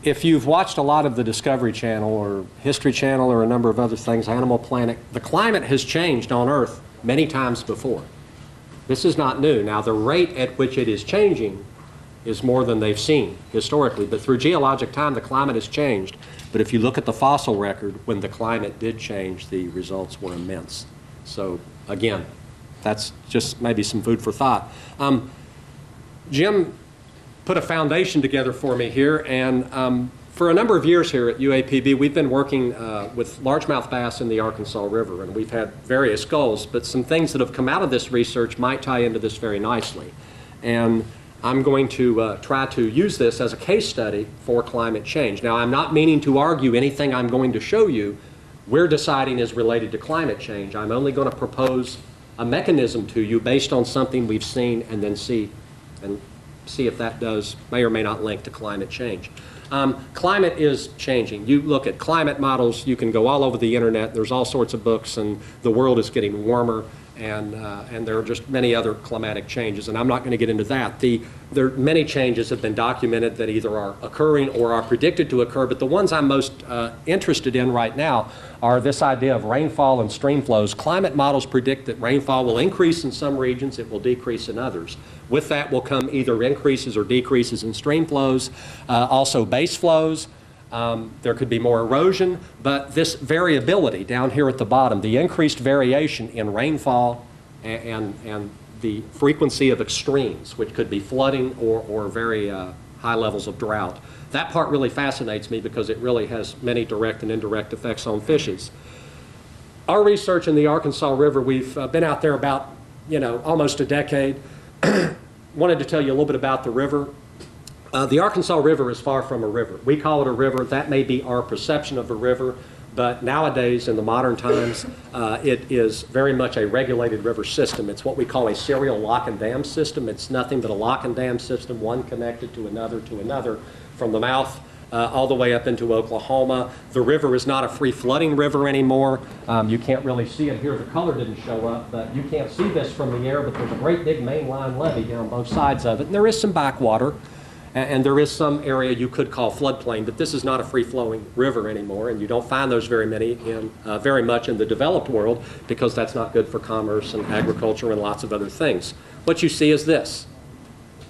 if you've watched a lot of the Discovery Channel or History Channel or a number of other things, Animal Planet, the climate has changed on Earth many times before. This is not new. Now, the rate at which it is changing is more than they've seen historically, but through geologic time, the climate has changed. But if you look at the fossil record, when the climate did change, the results were immense. So, again, that's just maybe some food for thought. Jim put a foundation together for me here, and for a number of years here at UAPB, we've been working with largemouth bass in the Arkansas River, and we've had various goals, but some things that have come out of this research might tie into this very nicely. And I'm going to try to use this as a case study for climate change. Now, I'm not meaning to argue anything I'm going to show you we're deciding is related to climate change. I'm only going to propose a mechanism to you based on something we've seen, and then see if that may or may not link to climate change. Climate is changing. You look at climate models, you can go all over the internet, there's all sorts of books, and the world is getting warmer, and there are just many other climatic changes, and I'm not going to get into that. Many changes have been documented that either are occurring or are predicted to occur, but the ones I'm most interested in right now are this idea of rainfall and stream flows. Climate models predict that rainfall will increase in some regions, it will decrease in others. With that will come either increases or decreases in stream flows, also base flows. There could be more erosion, but this variability down here at the bottom, the increased variation in rainfall and the frequency of extremes, which could be flooding or very high levels of drought. That part really fascinates me because it really has many direct and indirect effects on fishes. Our research in the Arkansas River, we've been out there about, almost a decade. Wanted to tell you a little bit about the river. The Arkansas River is far from a river. We call it a river. That may be our perception of a river, but nowadays in the modern times, it is very much a regulated river system. It's what we call a serial lock and dam system. It's nothing but a lock and dam system, one connected to another, from the mouth all the way up into Oklahoma. The river is not a free-flooding river anymore. You can't really see it here. The color didn't show up, but you can't see this from the air, but there's a great big mainline levee down both sides of it. And there is some backwater, and there is some area you could call floodplain, but this is not a free-flowing river anymore, and you don't find those very much in the developed world because that's not good for commerce and agriculture and lots of other things. What you see is this,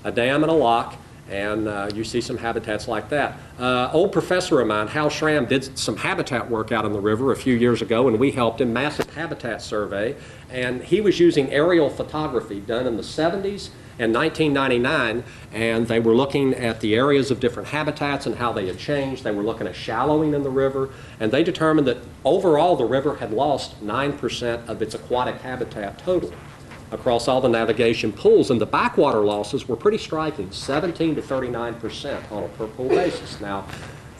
a dam and a lock, and you see some habitats like that. Old professor of mine, Hal Schramm, did some habitat work out on the river a few years ago, and we helped him, massive habitat survey, and he was using aerial photography done in the 70s and 1999, and they were looking at the areas of different habitats and how they had changed. They were looking at shallowing in the river, and they determined that overall the river had lost 9% of its aquatic habitat total across all the navigation pools, and the backwater losses were pretty striking, 17 to 39% on a per pool basis. Now,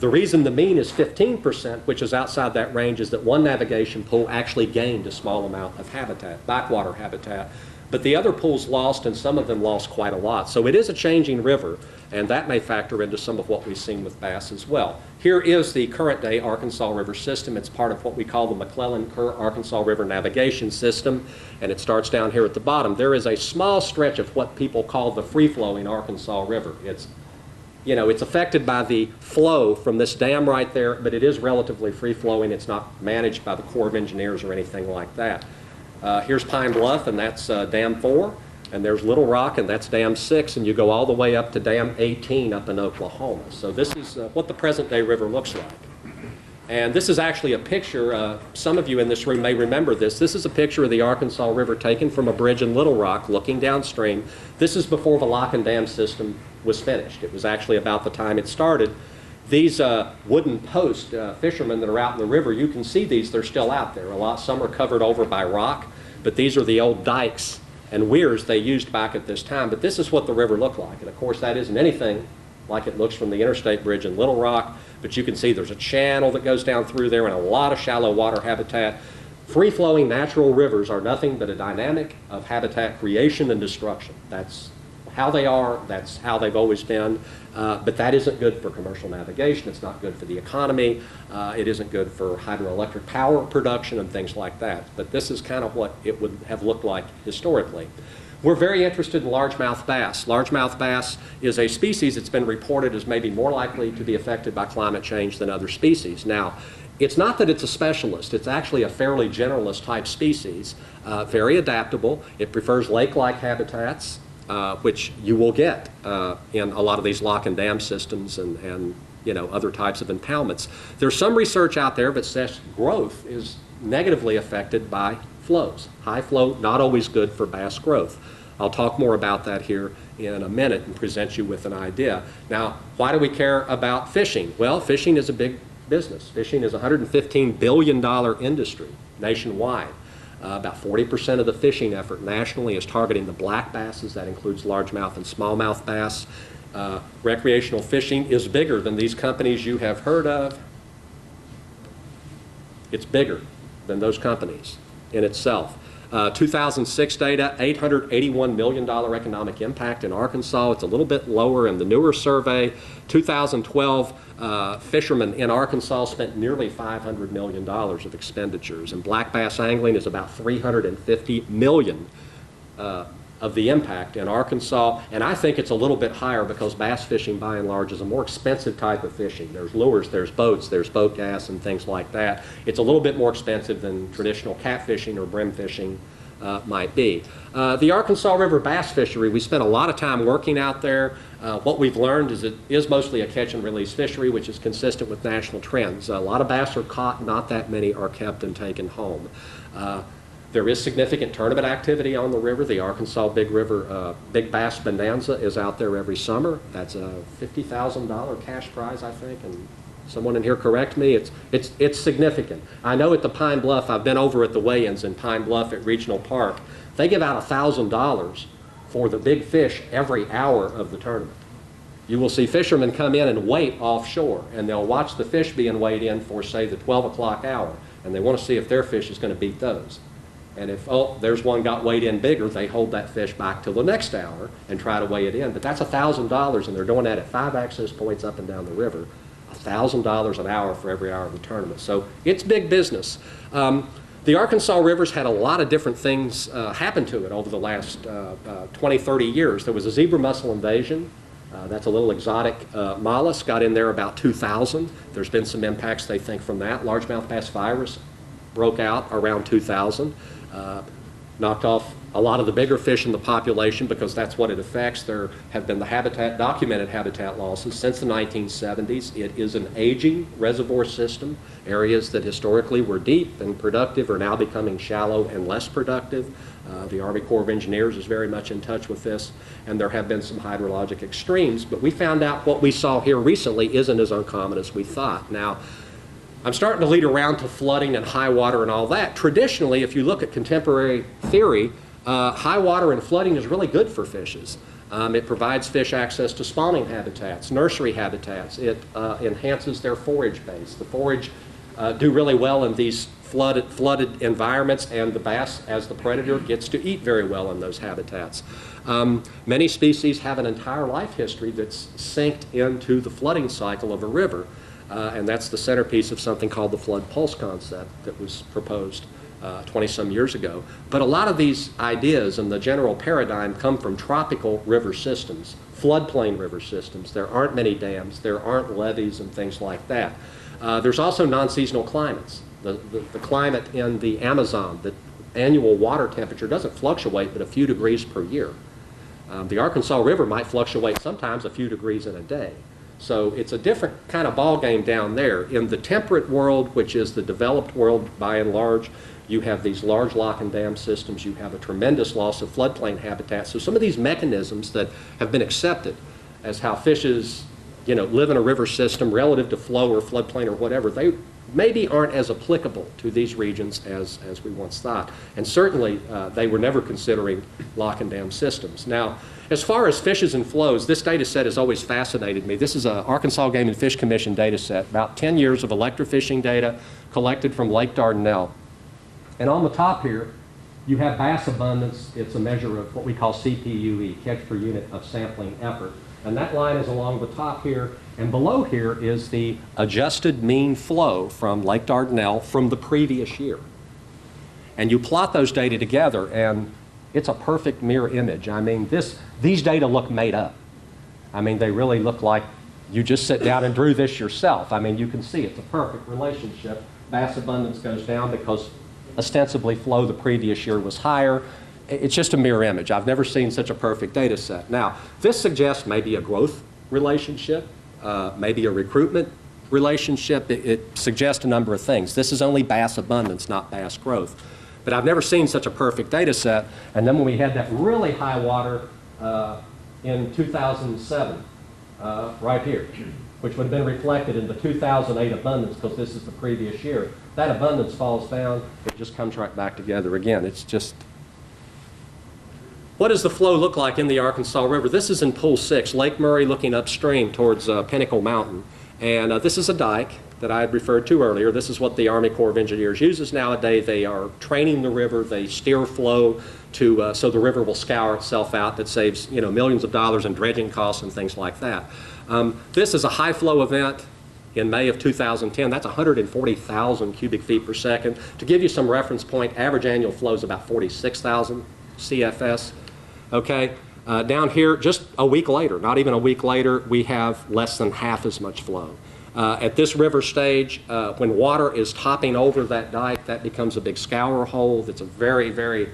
the reason the mean is 15%, which is outside that range, is that one navigation pool actually gained a small amount of habitat, backwater habitat, but the other pools lost, and some of them lost quite a lot. So it is a changing river, and that may factor into some of what we've seen with bass as well. Here is the current day Arkansas River system. It's part of what we call the McClellan-Kerr Arkansas River Navigation System, and it starts down here at the bottom. There is a small stretch of what people call the free-flowing Arkansas River. It's affected by the flow from this dam right there, but it is relatively free-flowing. It's not managed by the Corps of Engineers or anything like that. Here's Pine Bluff, and that's Dam 4, and there's Little Rock, and that's Dam 6, and you go all the way up to Dam 18 up in Oklahoma. So this is what the present-day river looks like. And this is actually a picture, some of you in this room may remember this. This is a picture of the Arkansas River taken from a bridge in Little Rock looking downstream. This is before the lock and dam system was finished. It was actually about the time it started. These wooden posts, fishermen that are out in the river, you can see these, they're still out there. Some are covered over by rock, but these are the old dikes and weirs they used back at this time. But this is what the river looked like. And of course, that isn't anything like it looks from the interstate bridge in Little Rock, but you can see there's a channel that goes down through there and a lot of shallow water habitat. Free-flowing natural rivers are nothing but a dynamic of habitat creation and destruction. That's how they are, that's how they've always been, but that isn't good for commercial navigation, it's not good for the economy, it isn't good for hydroelectric power production and things like that. But this is kind of what it would have looked like historically. We're very interested in largemouth bass. Largemouth bass is a species that's been reported as maybe more likely to be affected by climate change than other species. Now, it's not that it's a specialist. It's actually a fairly generalist type species, very adaptable. It prefers lake-like habitats, which you will get in a lot of these lock and dam systems and other types of impoundments. There's some research out there that says growth is negatively affected by flows. High flow, not always good for bass growth. I'll talk more about that here in a minute and present you with an idea. Now, why do we care about fishing? Well, fishing is a big business. Fishing is a $115 billion industry nationwide. About 40% of the fishing effort nationally is targeting the black basses. That includes largemouth and smallmouth bass. Recreational fishing is bigger than these companies you have heard of. It's bigger than those companies in itself. 2006 data, $881 million economic impact in Arkansas. It's a little bit lower in the newer survey. 2012, fishermen in Arkansas spent nearly $500 million of expenditures, and black bass angling is about $350 million of the impact in Arkansas, and I think it's a little bit higher because bass fishing by and large is a more expensive type of fishing. There's lures, there's boats, there's boat gas and things like that. It's a little bit more expensive than traditional catfishing or brim fishing might be. The Arkansas River bass fishery, we spent a lot of time working out there. What we've learned is it is mostly a catch and release fishery, which is consistent with national trends. A lot of bass are caught, not that many are kept and taken home. There is significant tournament activity on the river. The Arkansas Big Bass Bonanza is out there every summer. That's a $50,000 cash prize, I think, and someone in here correct me. It's significant. I know at the Pine Bluff, I've been over at the weigh-ins in Pine Bluff at Regional Park. They give out $1,000 for the big fish every hour of the tournament. You will see fishermen come in and wait offshore, and they'll watch the fish being weighed in for, say, the 12 o'clock hour, and they want to see if their fish is going to beat those. And if, oh, there's one got weighed in bigger, they hold that fish back till the next hour and try to weigh it in. But that's $1,000, and they're doing that at 5 access points up and down the river. $1,000 an hour for every hour of the tournament. So it's big business. The Arkansas River's had a lot of different things happen to it over the last 20, 30 years. There was a zebra mussel invasion. That's a little exotic mollusk, got in there about 2000. There's been some impacts, they think, from that. Largemouth bass virus broke out around 2000. Knocked off a lot of the bigger fish in the population because that's what it affects. There have been documented habitat losses since the 1970s. It is an aging reservoir system. Areas that historically were deep and productive are now becoming shallow and less productive. The Army Corps of Engineers is very much in touch with this, and there have been some hydrologic extremes, but we found out what we saw here recently isn't as uncommon as we thought. Now, I'm starting to lead around to flooding and high water and all that. Traditionally, if you look at contemporary theory, high water and flooding is really good for fishes. It provides fish access to spawning habitats, nursery habitats. It enhances their forage base. The forage do really well in these flooded environments, and the bass, as the predator, gets to eat very well in those habitats. Many species have an entire life history that's synced into the flooding cycle of a river. And that's the centerpiece of something called the flood pulse concept that was proposed 20-some years ago. But a lot of these ideas and the general paradigm come from tropical river systems, floodplain river systems. There aren't many dams, there aren't levees and things like that. There's also non-seasonal climates. The climate in the Amazon, the annual water temperature doesn't fluctuate but a few degrees per year. The Arkansas River might fluctuate sometimes a few degrees in a day. So it's a different kind of ball game down there. In the temperate world, which is the developed world by and large, you have these large lock and dam systems. You have a tremendous loss of floodplain habitat. So some of these mechanisms that have been accepted as how fishes, live in a river system relative to flow or floodplain or whatever, they maybe aren't as applicable to these regions as we once thought. And certainly they were never considering lock and dam systems. Now, as far as fishes and flows, this data set has always fascinated me. This is an Arkansas Game and Fish Commission data set, about 10 years of electrofishing data collected from Lake Dardanelle. And on the top here, you have bass abundance. It's a measure of what we call CPUE, catch per unit of sampling effort. And that line is along the top here. And below here is the adjusted mean flow from Lake Dardanelle from the previous year. And you plot those data together, and It's a perfect mirror image. I mean, these data look made up. I mean, they really look like you just sit down and drew this yourself. I mean, you can see it's a perfect relationship. Bass abundance goes down because ostensibly flow the previous year was higher. It's just a mirror image. I've never seen such a perfect data set. Now, this suggests maybe a growth relationship, maybe a recruitment relationship. It suggests a number of things. This is only bass abundance, not bass growth. But I've never seen such a perfect data set. And then when we had that really high water in 2007, right here, which would have been reflected in the 2008 abundance because this is the previous year, that abundance falls down, it just comes right back together again. It's just... What does the flow look like in the Arkansas River? This is in Pool 6, Lake Murray looking upstream towards Pinnacle Mountain. And this is a dike that I had referred to earlier. This is what the Army Corps of Engineers uses nowadays. They are training the river. They steer flow to, so the river will scour itself out. That saves millions of dollars in dredging costs and things like that. This is a high flow event in May of 2010. That's 140,000 cubic feet per second. To give you some reference point, average annual flow is about 46,000 CFS. Okay, down here, just a week later, not even a week later, we have less than half as much flow. At this river stage, when water is topping over that dike, that becomes a big scour hole. That's a very, very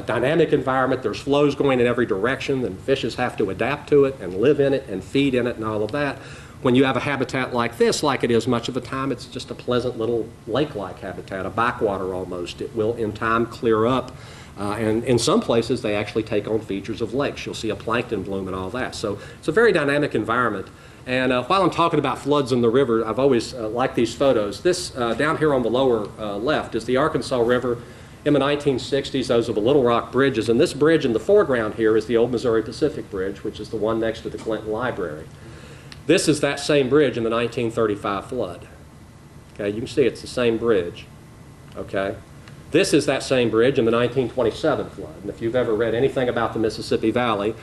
dynamic environment. There's flows going in every direction, and fishes have to adapt to it and live in it and feed in it and all of that. When you have a habitat like this, like it is much of the time, it's just a pleasant little lake-like habitat, a backwater almost. It will, in time, clear up. And in some places, they actually take on features of lakes. You'll see a plankton bloom and all that. So it's a very dynamic environment. And while I'm talking about floods in the river, I've always liked these photos. This down here on the lower left is the Arkansas River in the 1960s. Those are the Little Rock bridges. And this bridge in the foreground here is the old Missouri Pacific Bridge, which is the one next to the Clinton Library. This is that same bridge in the 1935 flood. Okay, you can see it's the same bridge. Okay. This is that same bridge in the 1927 flood. And if you've ever read anything about the Mississippi Valley,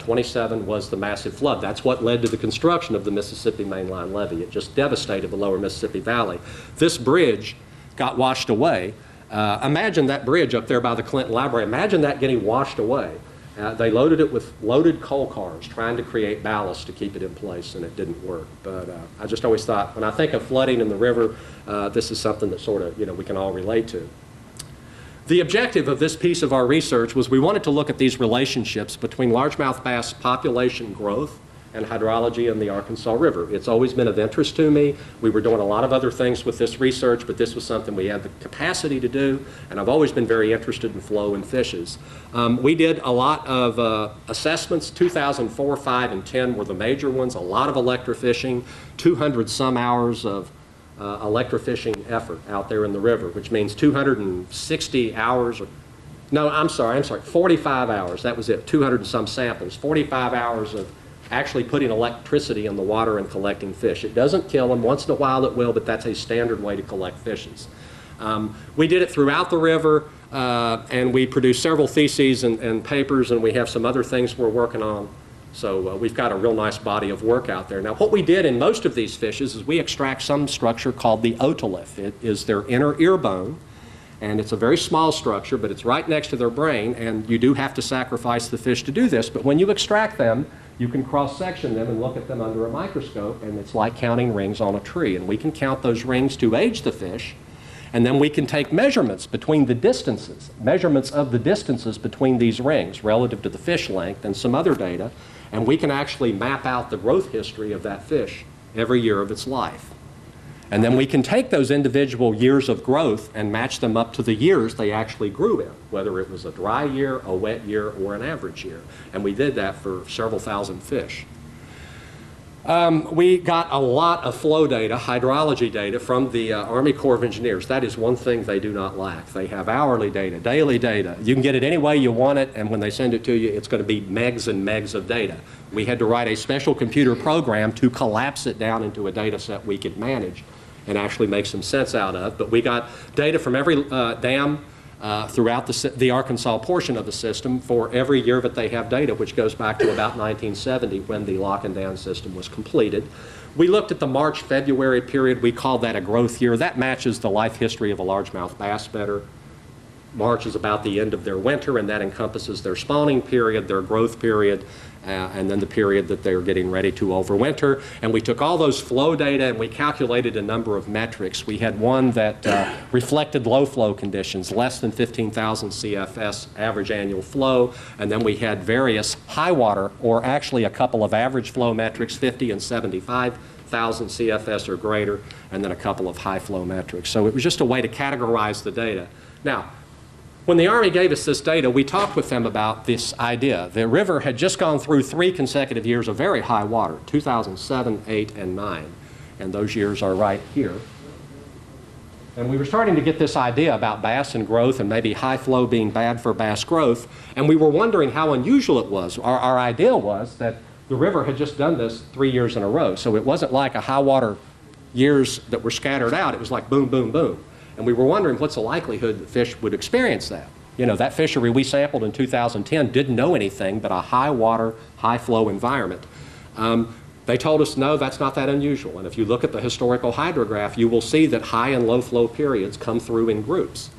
27 was the massive flood. That's what led to the construction of the Mississippi Mainline Levee. It just devastated the lower Mississippi Valley. This bridge got washed away. Imagine that bridge up there by the Clinton Library. Imagine that getting washed away. They loaded it with loaded coal cars trying to create ballast to keep it in place, and it didn't work. But I just always thought, when I think of flooding in the river, this is something that sort of, we can all relate to. The objective of this piece of our research was we wanted to look at these relationships between largemouth bass population growth and hydrology in the Arkansas River. It's always been of interest to me. We were doing a lot of other things with this research, but this was something we had the capacity to do, and I've always been very interested in flow and fishes. We did a lot of assessments. 2004, 5, and 10 were the major ones, a lot of electrofishing, 200 some hours of electrofishing effort out there in the river, which means 260 hours, 45 hours, that was it, 200 and some samples, 45 hours of actually putting electricity in the water and collecting fish. It doesn't kill them. Once in a while it will, but that's a standard way to collect fishes. We did it throughout the river, and we produced several theses and papers, and we have some other things we're working on. So we've got a real nice body of work out there. Now, what we did in most of these fishes is we extract some structure called the otolith. It is their inner ear bone, and it's a very small structure, but it's right next to their brain, and you do have to sacrifice the fish to do this. But when you extract them, you can cross-section them and look at them under a microscope, and it's like counting rings on a tree. And we can count those rings to age the fish, and then we can take measurements between the distances, measurements of the distances between these rings relative to the fish length and some other data, and we can actually map out the growth history of that fish every year of its life. And then we can take those individual years of growth and match them up to the years they actually grew in, whether it was a dry year, a wet year, or an average year. And we did that for several thousand fish. We got a lot of flow data, hydrology data, from the Army Corps of Engineers. That is one thing they do not lack. They have hourly data, daily data. You can get it any way you want it, and when they send it to you, it's going to be megs and megs of data. We had to write a special computer program to collapse it down into a data set we could manage and actually make some sense out of. But we got data from every dam throughout the Arkansas portion of the system for every year that they have data, which goes back to about 1970 when the lock and down system was completed. We looked at the March-February period. We called that a growth year. That matches the life history of a largemouth bass better. March is about the end of their winter, and that encompasses their spawning period, their growth period, and then the period that they're getting ready to overwinter. And we took all those flow data and we calculated a number of metrics. We had one that reflected low flow conditions, less than 15,000 CFS average annual flow, and then we had various high water, or actually a couple of average flow metrics, 50 and 75,000 CFS or greater, and then a couple of high flow metrics. So it was just a way to categorize the data. Now, when the Army gave us this data, we talked with them about this idea. The river had just gone through 3 consecutive years of very high water, 2007, 8, and 9. And those years are right here. And we were starting to get this idea about bass and growth and maybe high flow being bad for bass growth. And we were wondering how unusual it was. Our idea was that the river had just done this 3 years in a row. So it wasn't like a high water years that were scattered out. It was like boom, boom, boom. And we were wondering what's the likelihood that fish would experience that. You know, that fishery we sampled in 2010 didn't know anything but a high water, high flow environment. They told us, no, that's not that unusual. And if you look at the historical hydrograph, you will see that high and low flow periods come through in groups.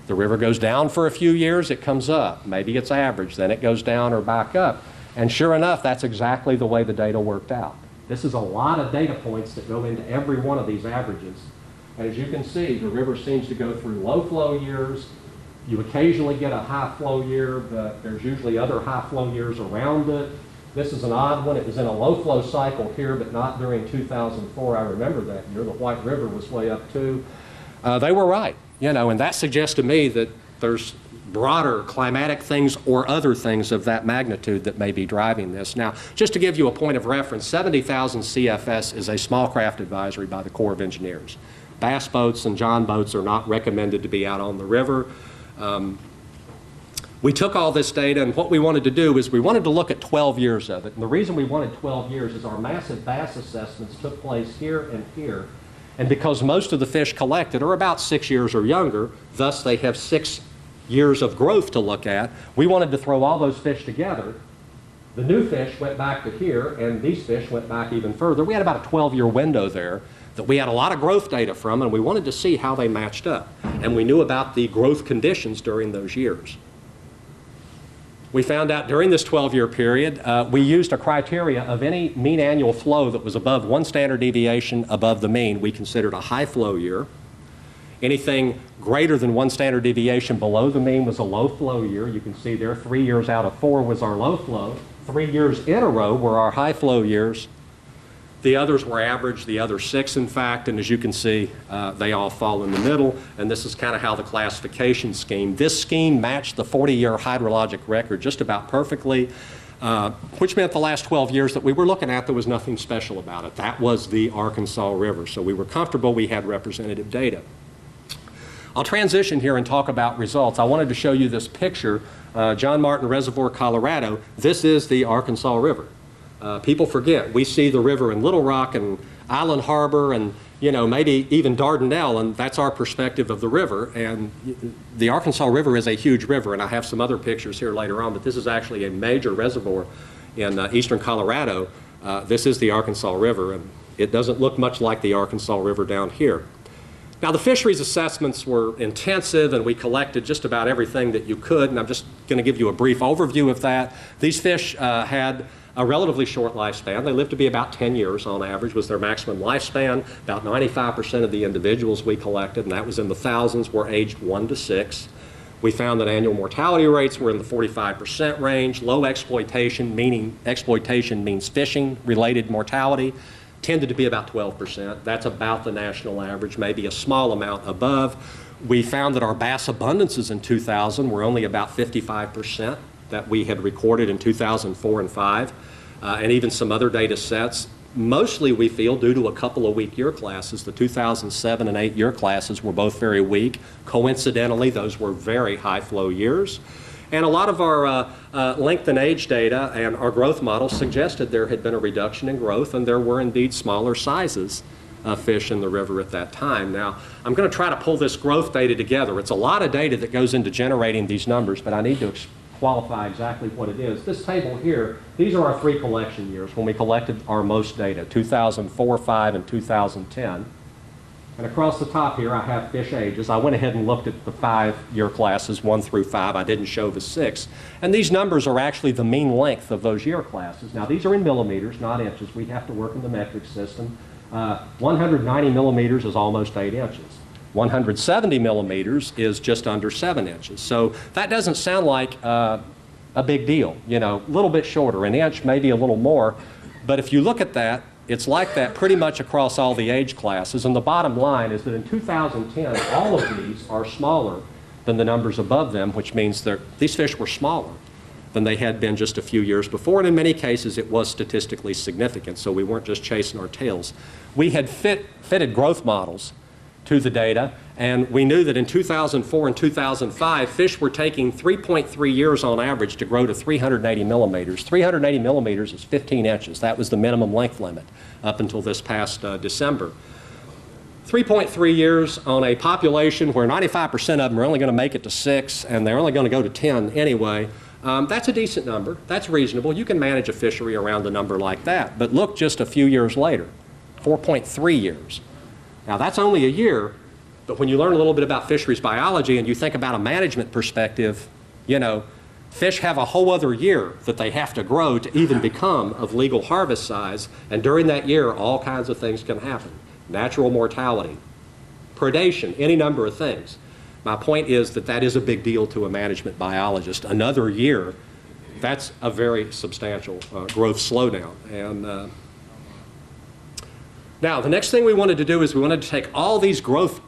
The river goes down for a few years, it comes up. Maybe it's average, then it goes down or back up. And sure enough, that's exactly the way the data worked out. This is a lot of data points that go into every one of these averages. As you can see, the river seems to go through low flow years. You occasionally get a high flow year, but there's usually other high flow years around it. This is an odd one. It was in a low flow cycle here, but not during 2004. I remember that year. The White River was way up too. They were right, you know, and that suggests to me that there's broader climatic things or other things of that magnitude that may be driving this. Now, just to give you a point of reference, 70,000 CFS is a small craft advisory by the Corps of Engineers. Bass boats and john boats are not recommended to be out on the river. We took all this data, and what we wanted to do is we wanted to look at 12 years of it. And the reason we wanted 12 years is our massive bass assessments took place here and here. And because most of the fish collected are about 6 years or younger, thus they have 6 years of growth to look at, we wanted to throw all those fish together. The new fish went back to here, and these fish went back even further. We had about a 12-year window there that we had a lot of growth data from, and we wanted to see how they matched up. And we knew about the growth conditions during those years. We found out during this 12-year period, we used a criteria of any mean annual flow that was above 1 standard deviation above the mean, we considered a high flow year. Anything greater than 1 standard deviation below the mean was a low flow year. You can see there 3 years out of 4 was our low flow. 3 years in a row were our high flow years. The others were average, the other 6 in fact, and as you can see, they all fall in the middle, and this is kind of how the classification scheme. This scheme matched the 40-year hydrologic record just about perfectly, which meant the last 12 years that we were looking at, there was nothing special about it. That was the Arkansas River, so we were comfortable we had representative data. I'll transition here and talk about results. I wanted to show you this picture, John Martin Reservoir, Colorado. This is the Arkansas River. People forget, we see the river in Little Rock and Island Harbor and, you know, maybe even Dardanelle, and that's our perspective of the river. And the Arkansas River is a huge river, and I have some other pictures here later on, but this is actually a major reservoir in eastern Colorado. This is the Arkansas River, and it doesn't look much like the Arkansas River down here. Now, the fisheries assessments were intensive, and we collected just about everything that you could, and I'm just going to give you a brief overview of that. These fish had a relatively short lifespan. They lived to be about 10 years on average was their maximum lifespan. About 95% of the individuals we collected, and that was in the thousands, were aged 1 to 6. We found that annual mortality rates were in the 45% range. Low exploitation, meaning exploitation means fishing-related mortality, tended to be about 12%. That's about the national average, maybe a small amount above. We found that our bass abundances in 2000 were only about 55% that we had recorded in 2004 and 5, and even some other data sets. Mostly, we feel, due to a couple of weak year classes. The 2007 and 8 year classes were both very weak. Coincidentally, those were very high flow years. And a lot of our length and age data and our growth models suggested there had been a reduction in growth, and there were indeed smaller sizes of fish in the river at that time. Now, I'm going to try to pull this growth data together. It's a lot of data that goes into generating these numbers, but I need to qualify exactly what it is. This table here, these are our 3 collection years when we collected our most data, 2004, 5, and 2010. And across the top here, I have fish ages. I went ahead and looked at the 5-year classes, 1 through 5. I didn't show the 6. And these numbers are actually the mean length of those year classes. Now, these are in millimeters, not inches. We have to work in the metric system. 190 millimeters is almost 8 inches. 170 millimeters is just under 7 inches. So that doesn't sound like a big deal. You know, a little bit shorter, an inch, maybe a little more. But if you look at that, it's like that pretty much across all the age classes. And the bottom line is that in 2010, all of these are smaller than the numbers above them, which means these fish were smaller than they had been just a few years before. And in many cases, it was statistically significant, so we weren't just chasing our tails. We had fitted growth models to the data, and we knew that in 2004 and 2005, fish were taking 3.3 years on average to grow to 380 millimeters. 380 millimeters is 15 inches. That was the minimum length limit up until this past December. 3.3 years on a population where 95% of them are only going to make it to 6, and they're only going to go to 10 anyway. That's a decent number. That's reasonable. You can manage a fishery around a number like that. But look just a few years later, 4.3 years. Now, that's only a year, but when you learn a little bit about fisheries biology and you think about a management perspective, you know, fish have a whole other year that they have to grow to even become of legal harvest size, and during that year, all kinds of things can happen. Natural mortality, predation, any number of things. My point is that that is a big deal to a management biologist. Another year, that's a very substantial growth slowdown. And now, the next thing we wanted to do is we wanted to take all these growth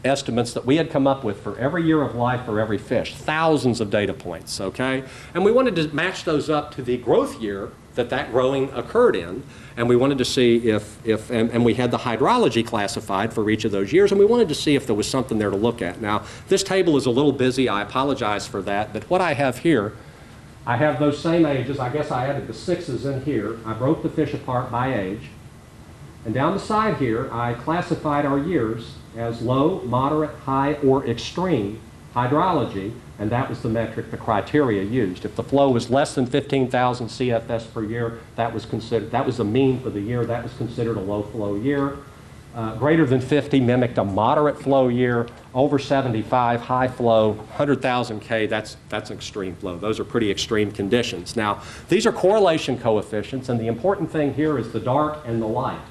estimates that we had come up with for every year of life for every fish, thousands of data points, okay? And we wanted to match those up to the growth year that growing occurred in, and we wanted to see and we had the hydrology classified for each of those years, and we wanted to see if there was something there to look at. Now, this table is a little busy. I apologize for that, but what I have here, I have those same ages. I guess I added the 6s in here. I broke the fish apart by age. And down the side here, I classified our years as low, moderate, high, or extreme hydrology, and that was the metric, the criteria used. If the flow was less than 15,000 CFS per year, that was the mean for the year. That was considered a low flow year. Greater than 50 mimicked a moderate flow year. Over 75, high flow. 100,000 K, that's extreme flow. Those are pretty extreme conditions. Now, these are correlation coefficients, and the important thing here is the dark and the light.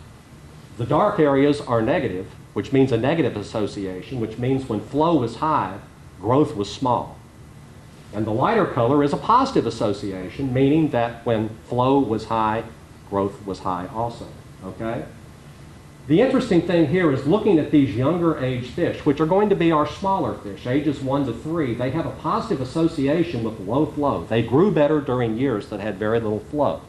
The dark areas are negative, which means a negative association, which means when flow was high, growth was small. And the lighter color is a positive association, meaning that when flow was high, growth was high also, okay? The interesting thing here is looking at these younger age fish, which are going to be our smaller fish, ages 1 to 3, they have a positive association with low flow. They grew better during years that had very little flow.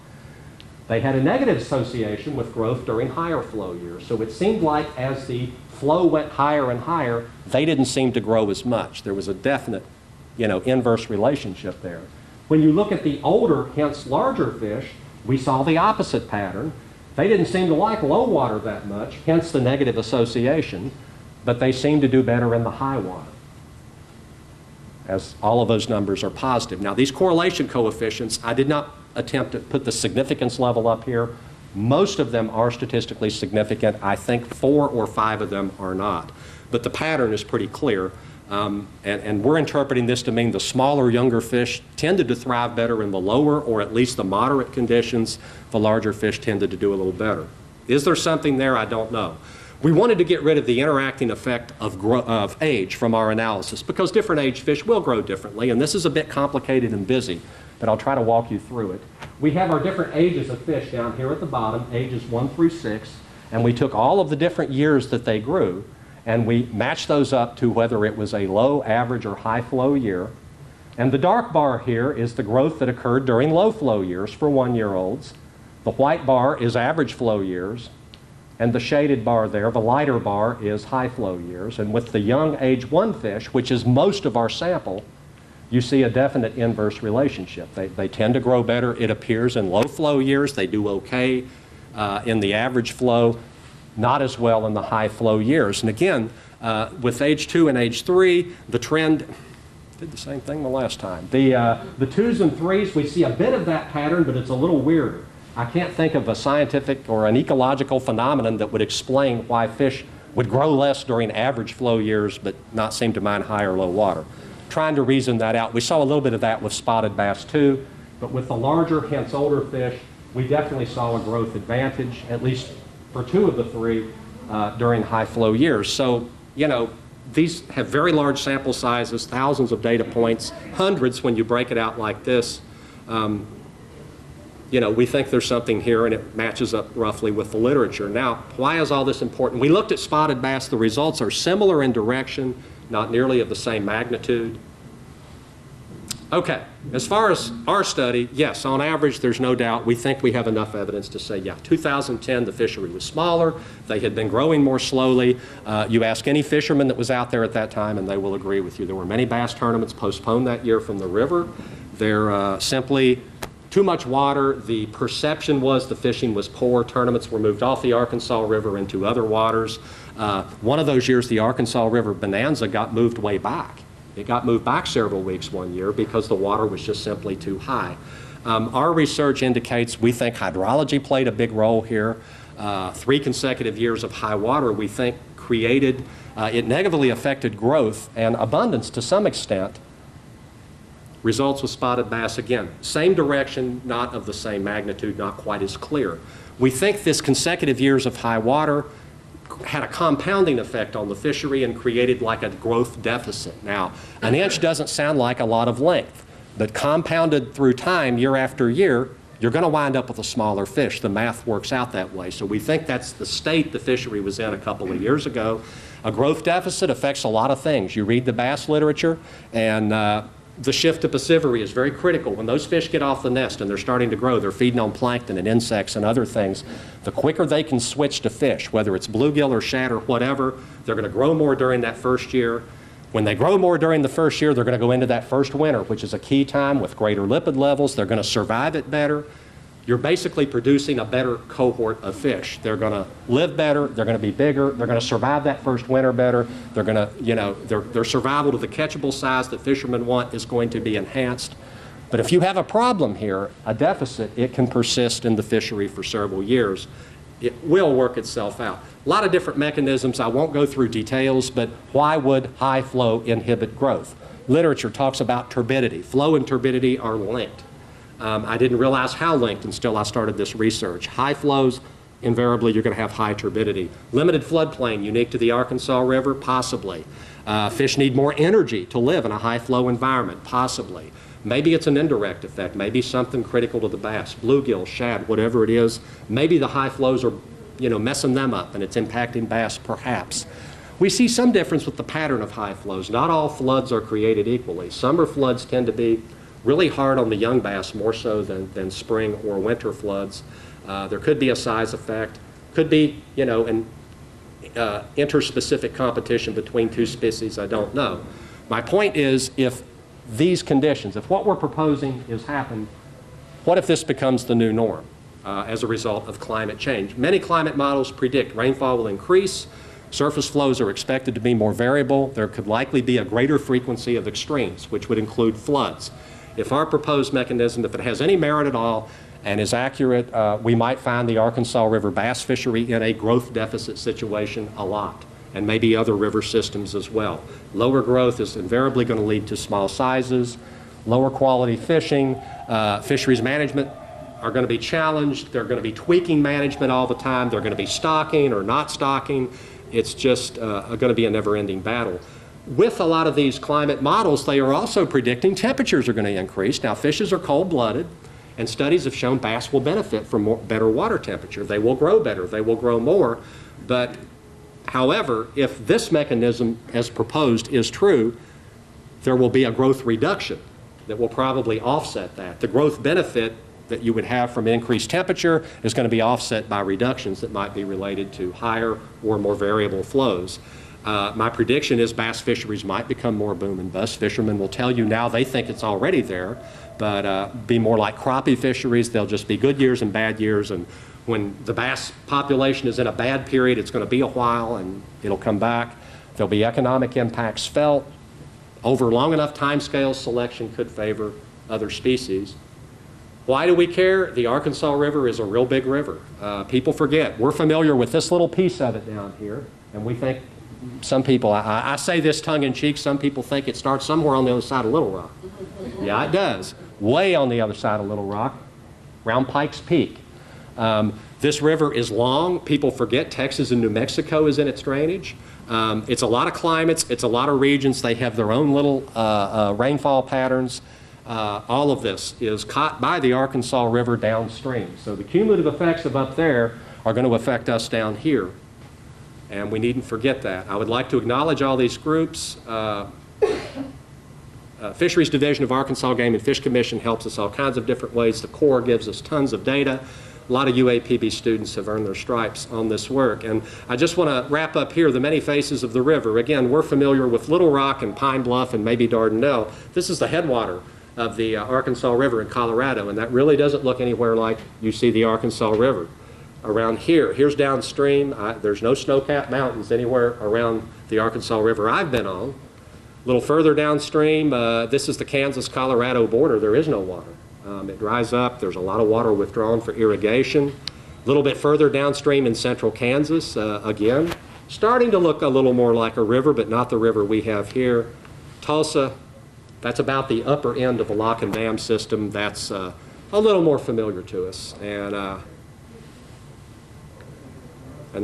They had a negative association with growth during higher flow years. So it seemed like as the flow went higher and higher, they didn't seem to grow as much. There was a definite, inverse relationship there. When you look at the older, hence larger fish, we saw the opposite pattern. They didn't seem to like low water that much, hence the negative association, but they seemed to do better in the high water, as all of those numbers are positive. Now, these correlation coefficients, I did not attempt to put the significance level up here. Most of them are statistically significant. I think 4 or 5 of them are not. But the pattern is pretty clear. And we're interpreting this to mean the smaller, younger fish tended to thrive better in the lower or at least the moderate conditions. The larger fish tended to do a little better. Is there something there? I don't know. We wanted to get rid of the interacting effect of age from our analysis because different age fish will grow differently, and this is a bit complicated and busy, but I'll try to walk you through it. We have our different ages of fish down here at the bottom, ages 1 through 6, and we took all of the different years that they grew, and we matched those up to whether it was a low, average, or high flow year. And the dark bar here is the growth that occurred during low flow years for 1-year-olds. The white bar is average flow years, and the shaded bar there, the lighter bar, is high flow years. And with the young age 1 fish, which is most of our sample, you see a definite inverse relationship. They tend to grow better, it appears, in low flow years. They do okay in the average flow, not as well in the high flow years. And again, with age 2 and age 3, the trend did the same thing the last time. The 2s and 3s, we see a bit of that pattern, but it's a little weirder. I can't think of a scientific or an ecological phenomenon that would explain why fish would grow less during average flow years, but not seem to mind high or low water. Trying to reason that out. We saw a little bit of that with spotted bass too, but with the larger, hence older fish, we definitely saw a growth advantage, at least for 2 of the 3 during high flow years. So, you know, these have very large sample sizes, thousands of data points, hundreds when you break it out like this. You know, we think there's something here, and it matches up roughly with the literature. Now, why is all this important? We looked at spotted bass. The results are similar in direction, not nearly of the same magnitude. Okay, as far as our study, yes, on average, there's no doubt. We think we have enough evidence to say, yeah, 2010, the fishery was smaller. They had been growing more slowly. You ask any fisherman that was out there at that time, and they will agree with you. There were many bass tournaments postponed that year from the river. They're simply too much water. The perception was the fishing was poor. Tournaments were moved off the Arkansas River into other waters. One of those years, the Arkansas River Bonanza got moved way back. It got moved back several weeks one year because the water was just simply too high. Our research indicates we think hydrology played a big role here. 3 consecutive years of high water, we think, created, it negatively affected growth and abundance to some extent. Results with spotted bass, again, same direction, not of the same magnitude, not quite as clear. We think this consecutive years of high water had a compounding effect on the fishery and created like a growth deficit. Now, an inch doesn't sound like a lot of length, but compounded through time, year after year, you're going to wind up with a smaller fish. The math works out that way. So we think that's the state the fishery was in a couple of years ago. A growth deficit affects a lot of things. You read the bass literature, and the shift to passivery is very critical. When those fish get off the nest and they're starting to grow, they're feeding on plankton and insects and other things. The quicker they can switch to fish, whether it's bluegill or shad or whatever, they're going to grow more during that first year. When they grow more during the first year, they're going to go into that first winter, which is a key time with greater lipid levels. They're going to survive it better. You're basically producing a better cohort of fish. They're going to live better, they're going to be bigger, they're going to survive that first winter better, they're going to, you know, their survival to the catchable size that fishermen want is going to be enhanced. But if you have a problem here, a deficit, it can persist in the fishery for several years. It will work itself out. A lot of different mechanisms, I won't go through details, but why would high flow inhibit growth? Literature talks about turbidity. Flow and turbidity are linked. I didn't realize how linked until I started this research. High flows, invariably you're going to have high turbidity. Limited floodplain, unique to the Arkansas River, possibly. Fish need more energy to live in a high flow environment, possibly. Maybe it's an indirect effect, maybe something critical to the bass, bluegill, shad, whatever it is. Maybe the high flows are, you know, messing them up and it's impacting bass, perhaps. We see some difference with the pattern of high flows. Not all floods are created equally. Summer floods tend to be really hard on the young bass, more so than spring or winter floods. There could be a size effect, could be, you know, an interspecific competition between 2 species, I don't know. My point is, if these conditions, if what we're proposing is happened, what if this becomes the new norm as a result of climate change? Many climate models predict rainfall will increase, surface flows are expected to be more variable, there could likely be a greater frequency of extremes, which would include floods. If our proposed mechanism, if it has any merit at all and is accurate, we might find the Arkansas River bass fishery in a growth deficit situation a lot, and maybe other river systems as well. Lower growth is invariably going to lead to small sizes, lower quality fishing, fisheries management are going to be challenged, they're going to be tweaking management all the time, they're going to be stocking or not stocking. It's just going to be a never-ending battle. With a lot of these climate models, they are also predicting temperatures are going to increase. Now, fishes are cold-blooded, and studies have shown bass will benefit from better water temperature. They will grow better, they will grow more. But, however, if this mechanism, as proposed, is true, there will be a growth reduction that will probably offset that. The growth benefit that you would have from increased temperature is going to be offset by reductions that might be related to higher or more variable flows. My prediction is bass fisheries might become more boom and bust. Fishermen will tell you now they think it's already there, but be more like crappie fisheries. They'll just be good years and bad years, and when the bass population is in a bad period, it's going to be a while and it'll come back. There'll be economic impacts felt. Over long enough timescales, selection could favor other species. Why do we care? The Arkansas River is a real big river. People forget. We're familiar with this little piece of it down here. And we think, some people, I say this tongue-in-cheek, some people think it starts somewhere on the other side of Little Rock. Yeah, it does. Way on the other side of Little Rock, around Pikes Peak. This river is long. People forget Texas and New Mexico is in its drainage. It's a lot of climates. It's a lot of regions. They have their own little rainfall patterns. All of this is caught by the Arkansas River downstream. So the cumulative effects of up there are going to affect us down here. And we needn't forget that. I would like to acknowledge all these groups. Fisheries Division of Arkansas Game and Fish Commission helps us all kinds of different ways. The Corps gives us tons of data. A lot of UAPB students have earned their stripes on this work. And I just want to wrap up here the many faces of the river. Again, we're familiar with Little Rock and Pine Bluff and maybe Dardanelle. This is the headwater of the Arkansas River in Colorado, and that really doesn't look anywhere like you see the Arkansas River. Around here, here's downstream. There's no snow-capped mountains anywhere around the Arkansas River I've been on. A little further downstream, this is the Kansas-Colorado border. There is no water. It dries up. There's a lot of water withdrawn for irrigation. A little bit further downstream in central Kansas, again, starting to look a little more like a river, but not the river we have here. Tulsa, that's about the upper end of the lock and dam system. That's a little more familiar to us. And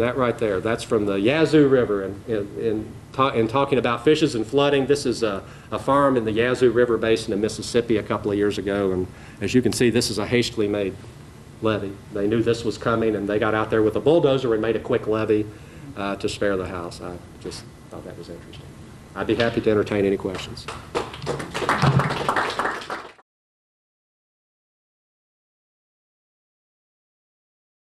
that right there, that's from the Yazoo River. In talking about fishes and flooding, this is a farm in the Yazoo River basin in Mississippi a couple of years ago. And as you can see, this is a hastily made levee. They knew this was coming, and they got out there with a bulldozer and made a quick levee to spare the house. I just thought that was interesting. I'd be happy to entertain any questions.